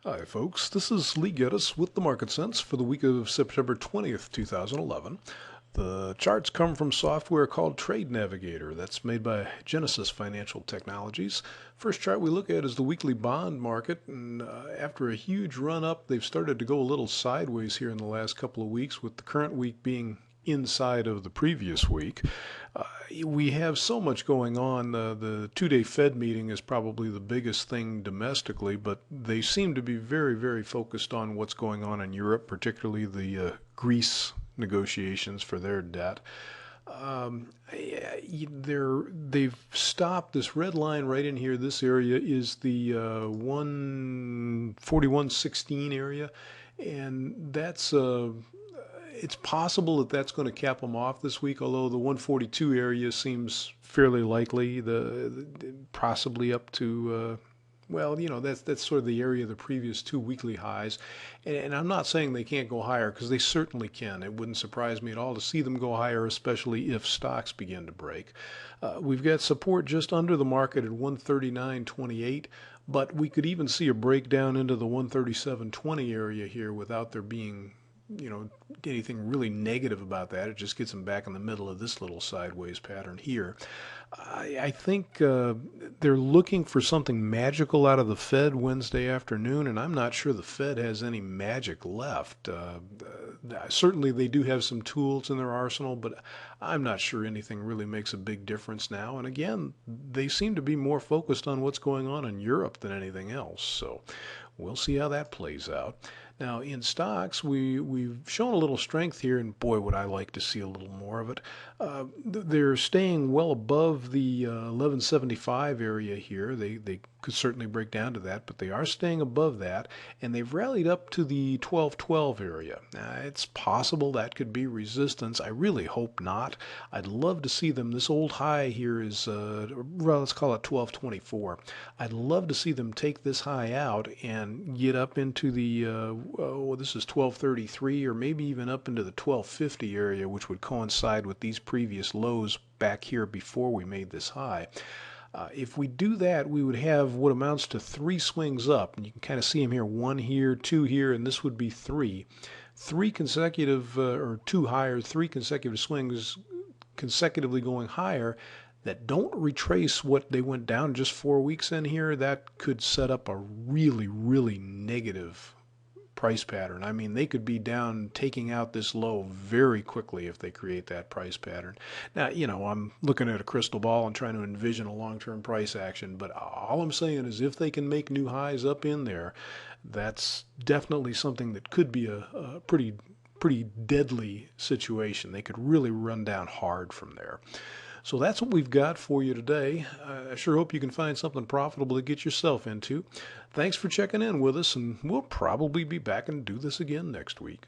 Hi, folks. This is Lee Gettess with the Market Sense for the week of September 20th, 2011. The charts come from software called Trade Navigator that's made by Gettess Financial Technologies. First chart we look at is the weekly bond market, and after a huge run up, they've started to go a little sideways here in the last couple of weeks, with the current week being inside of the previous week. We have so much going on. The two-day Fed meeting is probably the biggest thing domestically, but they seem to be very, very focused on what's going on in Europe, particularly the Greece negotiations for their debt. They've stopped this red line right in here. This area is the 141.16 area, and that's it's possible that that's going to cap them off this week, although the 142 area seems fairly likely, possibly up to well, that's sort of the area of the previous two weekly highs. And I'm not saying they can't go higher, because they certainly can. It wouldn't surprise me at all to see them go higher, especially if stocks begin to break. We've got support just under the market at 139.28, but we could even see a breakdown into the 137.20 area here without there being anything really negative about that. It just gets them back in the middle of this little sideways pattern here. I think they're looking for something magical out of the Fed Wednesday afternoon, and I'm not sure the Fed has any magic left. Certainly they do have some tools in their arsenal, but I'm not sure anything really makes a big difference now. And again, they seem to be more focused on what's going on in Europe than anything else. So we'll see how that plays out. Now, in stocks, we've shown a little strength here, and boy, would I like to see a little more of it. They're staying well above the 1175 area here. They could certainly break down to that, but they are staying above that, and they've rallied up to the 1212 area. Now, it's possible that could be resistance. I really hope not. I'd love to see them. This old high here is, well, let's call it 1224. I'd love to see them take this high out and get up into the, this is 1233, or maybe even up into the 1250 area, which would coincide with these previous lows back here before we made this high. If we do that, we would have what amounts to three swings up, and you can kind of see them here, one here, two here, and this would be three. Three consecutive, or two higher, three consecutive swings consecutively going higher that don't retrace what they went down just 4 weeks in here. That could set up a really, really negative price pattern. I mean, they could be down, taking out this low very quickly if they create that price pattern. Now, I'm looking at a crystal ball and trying to envision a long-term price action, but all I'm saying is if they can make new highs up in there, that's definitely something that could be a pretty deadly situation. They could really run down hard from there. So that's what we've got for you today. I sure hope you can find something profitable to get yourself into. Thanks for checking in with us, and we'll probably be back and do this again next week.